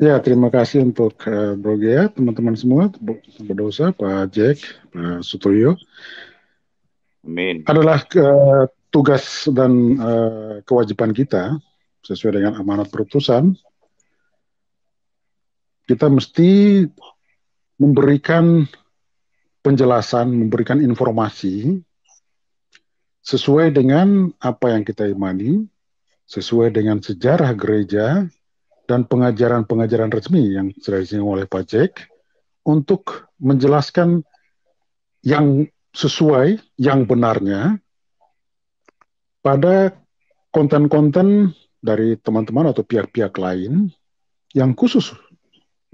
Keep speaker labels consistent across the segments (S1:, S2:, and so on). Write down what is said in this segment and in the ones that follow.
S1: Ya, terima kasih untuk Bro Gea, teman-teman semua, berdosa, Pak Jack, Pak Sutoyo.
S2: Amin.
S1: Adalah tugas dan kewajiban kita sesuai dengan amanat perutusan. Kita mesti memberikan penjelasan, memberikan informasi sesuai dengan apa yang kita imani, sesuai dengan sejarah gereja dan pengajaran-pengajaran resmi yang sudah disinggung oleh Pak Jack untuk menjelaskan yang sesuai, yang benarnya pada konten-konten dari teman-teman atau pihak-pihak lain yang khusus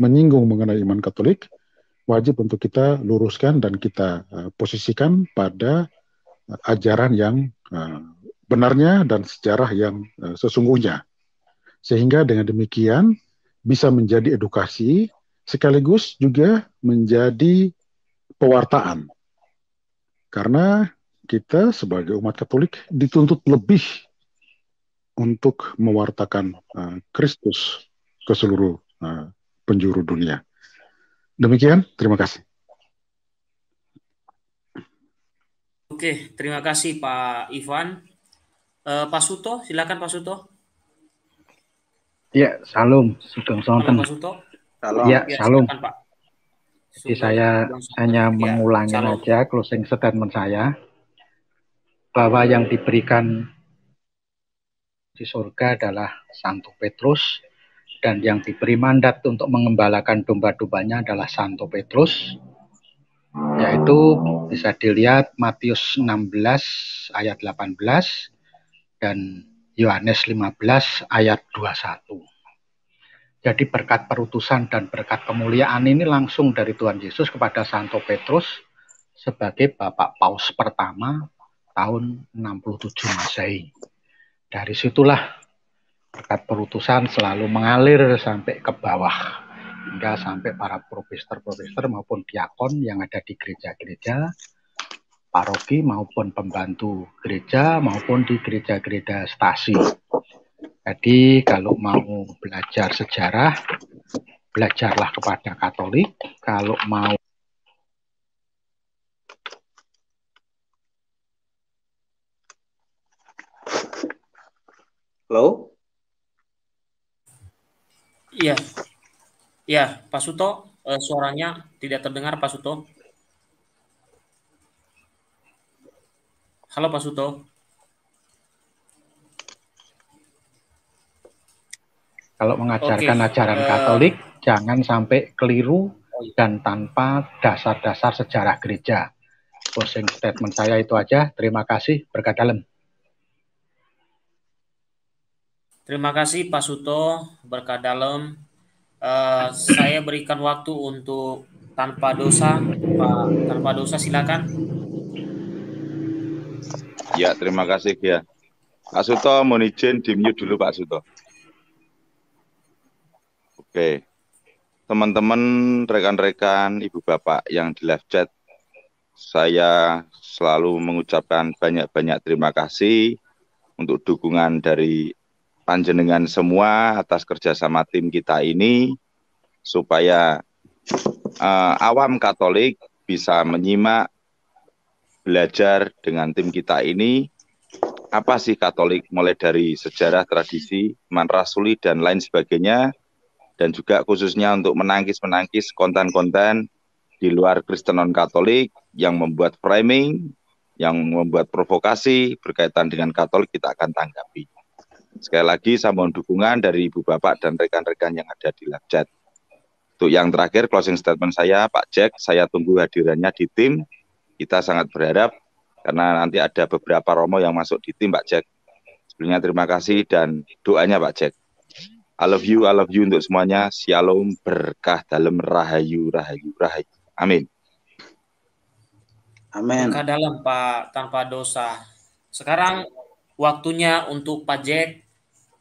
S1: menyinggung mengenai iman Katolik, wajib untuk kita luruskan dan kita posisikan pada ajaran yang benarnya dan sejarah yang sesungguhnya. Sehingga dengan demikian bisa menjadi edukasi sekaligus juga menjadi pewartaan. Karena kita sebagai umat Katolik dituntut lebih untuk mewartakan Kristus ke seluruh penjuru dunia. Demikian, terima kasih.
S3: Oke, terima kasih Pak Ivan. Pak Suto, silakan Pak Suto.
S4: Ya, salam, sugeng
S3: Halo
S4: sonten.
S3: Pak Suto.
S2: Salam.
S4: Ya,
S3: Ya,
S4: salam.
S3: silakan Pak.
S4: Jadi saya hanya mengulangin
S3: salam.
S4: aja closing statement saya bahwa yang diberikan di surga adalah Santo Petrus dan yang diberi mandat untuk mengembalakan domba-dombanya adalah Santo Petrus, yaitu bisa dilihat Matius 16 ayat 18 dan Yohanes 15 ayat 21. Jadi berkat perutusan dan berkat kemuliaan ini langsung dari Tuhan Yesus kepada Santo Petrus sebagai Bapak Paus pertama tahun 67 Masehi. Dari situlah berkat perutusan selalu mengalir sampai ke bawah, hingga sampai para profesor-profesor maupun diakon yang ada di gereja-gereja, paroki maupun pembantu gereja maupun di gereja-gereja stasi. Jadi kalau mau belajar sejarah, belajarlah kepada Katolik. Kalau mau
S2: Halo?
S3: Iya. Ya, Pak Suto, suaranya tidak terdengar Pak Suto. Halo Pak Suto.
S4: Kalau mengajarkan ajaran Katolik, jangan sampai keliru dan tanpa dasar-dasar sejarah gereja. Closing statement saya itu aja. Terima kasih. Berkat dalam.
S3: Terima kasih Pak Suto. Berkat dalam. Saya berikan waktu untuk tanpa dosa. Pak tanpa dosa silakan.
S2: Ya, terima kasih ya. Pak Suto, mohon izin di-mute dulu Pak Suto. Oke. Teman-teman, rekan-rekan, ibu bapak yang di live chat, saya selalu mengucapkan banyak-banyak terima kasih untuk dukungan dari panjenengan semua atas kerjasama tim kita ini, supaya awam Katolik bisa menyimak, belajar dengan tim kita ini, apa sih Katolik, mulai dari sejarah, tradisi, iman rasuli, dan lain sebagainya, dan juga khususnya untuk menangkis konten-konten di luar Kristen non-Katolik yang membuat framing, yang membuat provokasi berkaitan dengan Katolik, kita akan tanggapi. Sekali lagi saya mohon dukungan dari ibu bapak dan rekan-rekan yang ada di live chat. Untuk yang terakhir, closing statement saya, Pak Jack, saya tunggu hadirannya di tim. Kita sangat berharap, karena nanti ada beberapa romo yang masuk di tim, Pak Jack. Sebelumnya terima kasih dan doanya Pak Jack. I love you untuk semuanya. Shalom, berkah dalam, rahayu, rahayu, rahayu. Amin.
S3: Amin. Berkah dalam Pak tanpa dosa. Sekarang waktunya untuk Pak Jack.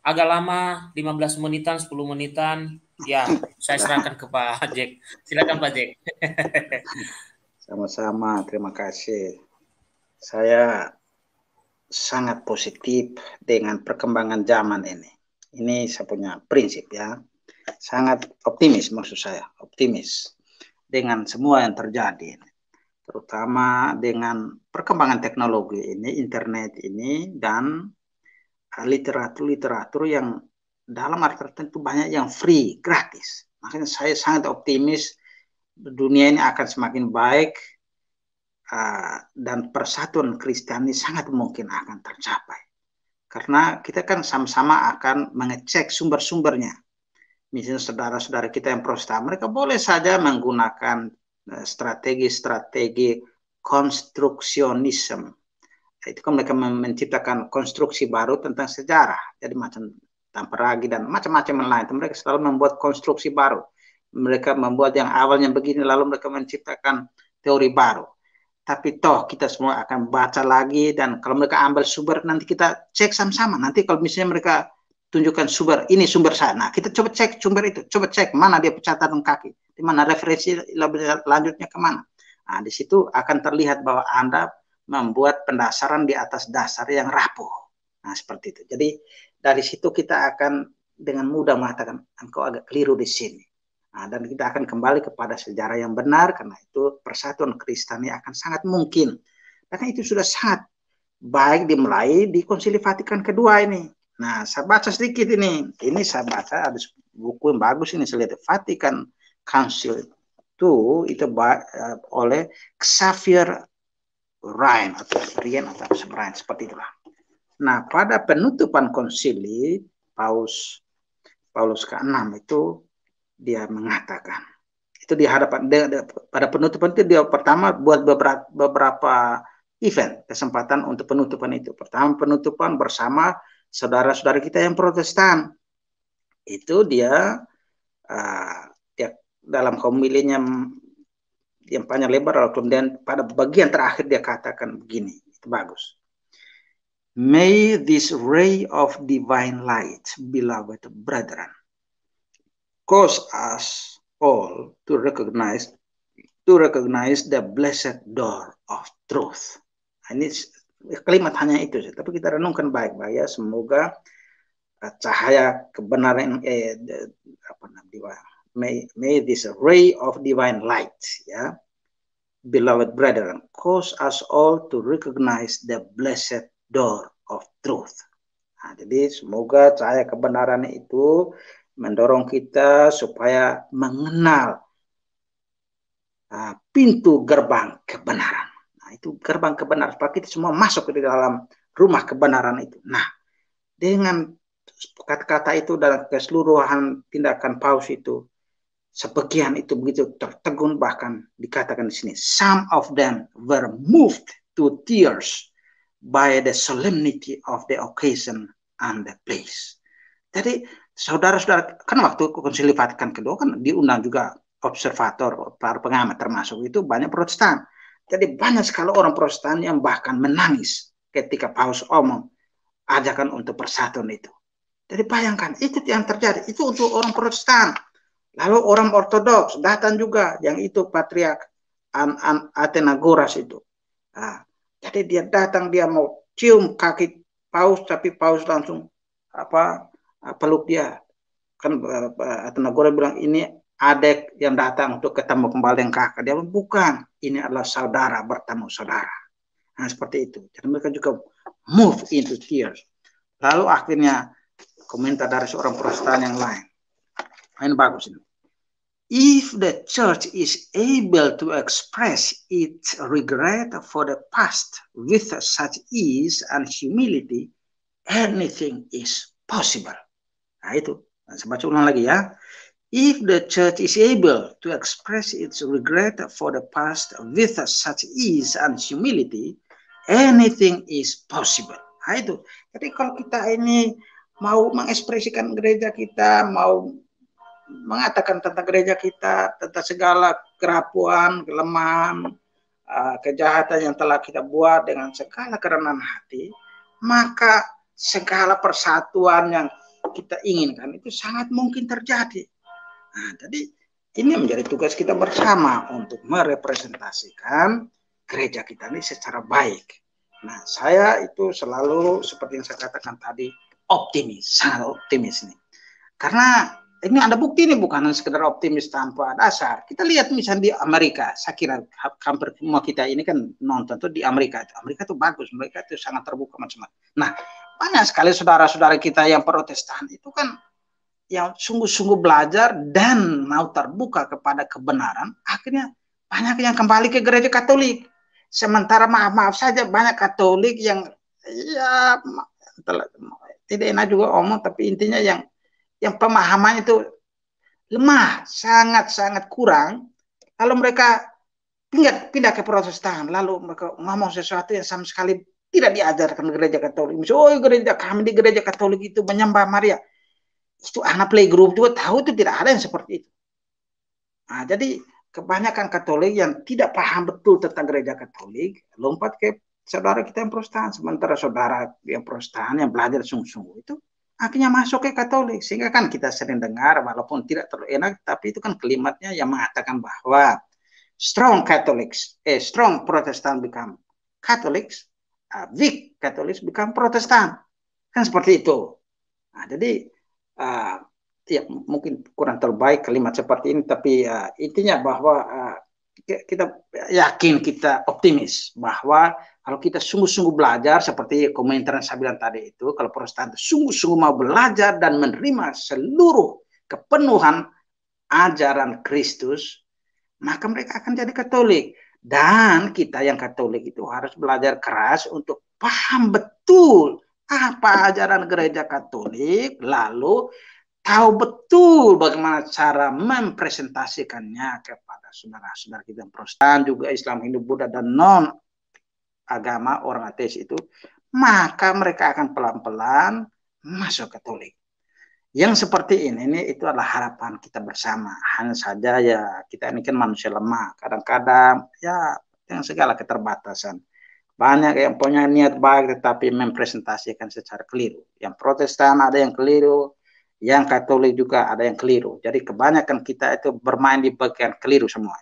S3: Agak lama, 15 menitan, 10 menitan. Ya, saya serahkan ke Pak Jack. Silakan Pak Jack.
S5: Sama-sama, terima kasih. Saya sangat positif dengan perkembangan zaman ini. Ini saya punya prinsip ya. sangat optimis, maksud saya optimis dengan semua yang terjadi, terutama dengan perkembangan teknologi ini, internet ini, dan literatur yang dalam arti tertentu banyak yang free, gratis. Makanya saya sangat optimis dunia ini akan semakin baik, dan persatuan Kristiani sangat mungkin akan tercapai. Karena kita kan sama-sama akan mengecek sumber-sumbernya. Misalnya saudara-saudara kita yang Protestan, mereka boleh saja menggunakan strategi-strategi konstruksionisme. Itu kan mereka menciptakan konstruksi baru tentang sejarah. Jadi macam Tamperagi dan macam-macam lain. Mereka selalu membuat konstruksi baru. Mereka membuat yang awalnya begini, lalu mereka menciptakan teori baru. Tapi toh kita semua akan baca lagi, dan kalau mereka ambil sumber, nanti kita cek sama-sama. Nanti kalau misalnya mereka tunjukkan sumber, ini sumber saya. Nah, kita coba cek sumber itu. Coba cek mana dia catatan kaki. Di mana referensi lebih lanjutnya kemana. Nah, di situ akan terlihat bahwa Anda membuat pendasaran di atas dasar yang rapuh. Nah, seperti itu. Jadi dari situ kita akan dengan mudah mengatakan, engkau agak keliru di sini. Nah, dan kita akan kembali kepada sejarah yang benar, karena itu persatuan Kristiani akan sangat mungkin. Karena itu sudah sangat baik dimulai di Konsili Vatikan kedua ini. Nah, saya baca sedikit ini. Ini saya baca, ada buku yang bagus ini, saya lihat Vatican Council itu oleh Xavier Ryan atau Ryan, seperti itulah. Nah, pada penutupan konsili Paus ke-6 itu dia mengatakan, itu di hadapan pada penutupan itu dia pertama buat beberapa event, kesempatan untuk penutupan itu. Pertama penutupan bersama saudara-saudara kita yang Protestan. Itu dia dalam homilinya yang panjang lebar, kemudian pada bagian terakhir dia katakan begini, itu bagus. May this ray of divine light, beloved brethren, cause us all to recognize the blessed door of truth. Ini kalimat hanya itu, tapi kita renungkan baik-baik ya. Semoga cahaya kebenaran, may this ray of divine light, ya, beloved brethren, cause us all to recognize the blessed door of truth. Nah, jadi semoga cahaya kebenaran itu mendorong kita supaya mengenal pintu gerbang kebenaran. Nah, itu gerbang kebenaran, supaya kita semua masuk ke dalam rumah kebenaran itu. Nah, dengan kata-kata itu dalam keseluruhan tindakan Paus itu, sebagian itu begitu tertegun, bahkan dikatakan di sini, some of them were moved to tears by the solemnity of the occasion and the place. Jadi saudara-saudara, kan waktu Konsili Vatikan kedua kan diundang juga observator, para pengamat, termasuk itu banyak Protestan. Jadi banyak sekali orang Protestan yang bahkan menangis ketika Paus omong ajakan untuk persatuan itu. Jadi bayangkan, itu yang terjadi, itu untuk orang Protestan. Lalu orang Ortodoks datang juga, yang itu Patriark Athenagoras itu. Nah, jadi dia datang, dia mau cium kaki Paus, tapi Paus langsung peluk dia. Kan Athenagoras bilang, ini adik yang datang untuk ketemu kembali dengan kakak. Dia bilang, bukan, ini adalah saudara bertemu saudara. Nah, seperti itu. Jadi mereka juga move into tears. Lalu akhirnya komentar dari seorang Protestan yang lain. Ini bagus ini. If the church is able to express its regret for the past with such ease and humility, anything is possible. Nah, itu. Saya baca ulang lagi ya. If the church is able to express its regret for the past with such ease and humility, anything is possible. Nah, itu. Jadi kalau kita ini mau mengekspresikan gereja kita, mau mengatakan tentang gereja kita, tentang segala kerapuan, kelemahan, kejahatan yang telah kita buat dengan segala kerendahan hati, maka segala persatuan yang kita inginkan itu sangat mungkin terjadi. Nah, jadi ini menjadi tugas kita bersama untuk merepresentasikan gereja kita ini secara baik. Nah, saya itu selalu seperti yang saya katakan tadi, optimis, sangat optimis nih. Karena Ini ada bukti nih, bukan sekedar optimis tanpa dasar. Kita lihat misalnya di Amerika, saya kira hampir semua kita ini kan nonton tuh di Amerika. Amerika tuh bagus, mereka tuh sangat terbuka macam-macam. Nah, banyak sekali saudara-saudara kita yang Protestan itu kan yang sungguh-sungguh belajar dan mau terbuka kepada kebenaran, akhirnya banyak yang kembali ke gereja Katolik. Sementara maaf-maaf saja banyak Katolik yang ya tidak enak juga omong, tapi intinya yang pemahaman itu lemah, sangat-sangat kurang. Lalu mereka pindah ke Protestan, lalu mereka ngomong sesuatu yang sama sekali tidak diajarkan gereja Katolik. Misalnya, gereja kami di gereja Katolik itu menyembah Maria. Itu anak playgroup juga tahu itu tidak ada yang seperti itu. Nah, jadi kebanyakan Katolik yang tidak paham betul tentang gereja Katolik lompat ke saudara kita yang Protestan, sementara saudara yang Protestan yang belajar sungguh-sungguh itu akhirnya masuk ke Katolik. Sehingga kan kita sering dengar, walaupun tidak terlalu enak, tapi itu kan kalimatnya yang mengatakan bahwa strong Catholics, strong Protestant become Catholics, weak Catholics become Protestant. Kan seperti itu. Nah, jadi ya mungkin kurang terbaik kalimat seperti ini, tapi intinya bahwa kita yakin, kita optimis bahwa kalau kita sungguh-sungguh belajar seperti komentar yang saya bilang tadi itu, kalau Protestan sungguh-sungguh mau belajar dan menerima seluruh kepenuhan ajaran Kristus, maka mereka akan jadi Katolik. Dan kita yang Katolik itu harus belajar keras untuk paham betul apa ajaran gereja Katolik, lalu tahu betul bagaimana cara mempresentasikannya kepada saudara-saudara kita yang Protestan, juga Islam, Hindu, Buddha, dan non agama orang ateis itu, maka mereka akan pelan-pelan masuk Katolik. Yang seperti ini itu adalah harapan kita bersama. Hanya saja ya kita ini kan manusia lemah, kadang-kadang ya dengan segala keterbatasan. Banyak yang punya niat baik tetapi mempresentasikan secara keliru. Yang Protestan ada yang keliru, yang Katolik juga ada yang keliru. Jadi kebanyakan kita itu bermain di bagian keliru semua.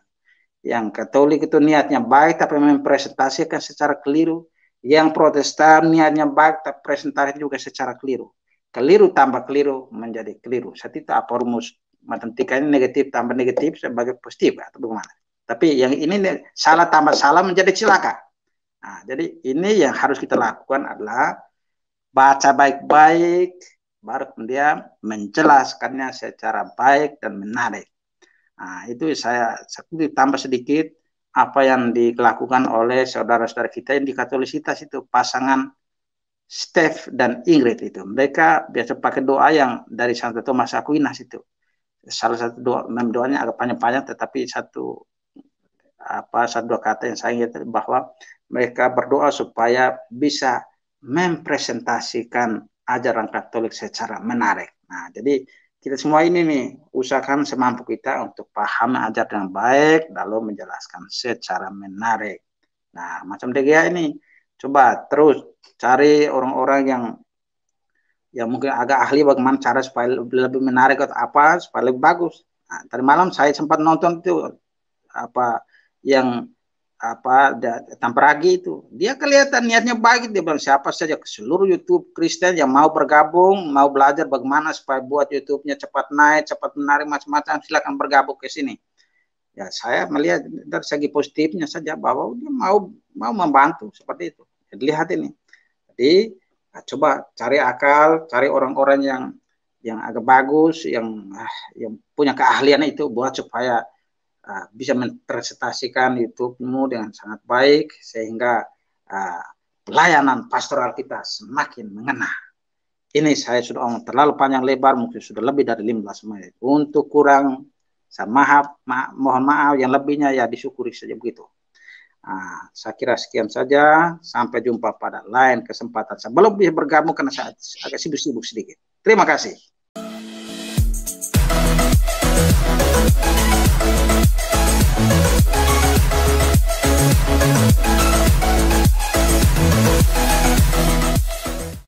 S5: Yang Katolik itu niatnya baik tapi mempresentasikan secara keliru. Yang Protestan niatnya baik tapi presentasi juga secara keliru. Keliru tambah keliru menjadi keliru. Saya tidak apa rumus matematika ini negatif tambah negatif sebagai positif atau bagaimana. Tapi yang ini salah tambah salah menjadi celaka. Nah, jadi ini yang harus kita lakukan adalah baca baik-baik, baru kemudian menjelaskannya secara baik dan menarik. Nah, itu saya tambah sedikit apa yang dilakukan oleh saudara-saudara kita yang di Katolisitas itu, pasangan Steph dan Ingrid itu. Mereka biasa pakai doa yang dari Santo Thomas Aquinas itu. Salah satu doanya agak panjang-panjang, tetapi satu dua kata yang saya ingat bahwa mereka berdoa supaya bisa mempresentasikan ajaran Katolik secara menarik. Nah, jadi kita semua ini nih usahakan semampu kita untuk paham ajaran yang baik lalu menjelaskan secara menarik. Nah, macam DGA ini coba terus cari orang-orang yang mungkin agak ahli bagaimana cara supaya lebih menarik atau apa supaya lebih bagus. Nah, tadi malam saya sempat nonton itu yang Tampragi itu, dia kelihatan niatnya baik. Dia bilang siapa saja ke seluruh YouTube Kristen yang mau bergabung, mau belajar bagaimana supaya buat YouTube-nya cepat naik, cepat menarik macam-macam, silakan bergabung ke sini. Ya saya melihat dari segi positifnya saja bahwa dia mau membantu seperti itu. Jadi lihat ini. Jadi coba cari akal, cari orang-orang yang agak bagus, yang punya keahlian itu buat supaya bisa mempresentasikan YouTube-mu dengan sangat baik sehingga pelayanan pastoral kita semakin mengena. Ini saya sudah omong terlalu panjang lebar, mungkin sudah lebih dari 15 menit. Untuk kurang, saya mohon maaf, yang lebihnya ya disyukuri saja begitu. Saya kira sekian saja, sampai jumpa pada lain kesempatan. Saya belum bisa bergabung karena saya agak sibuk-sibuk sedikit. Terima kasih.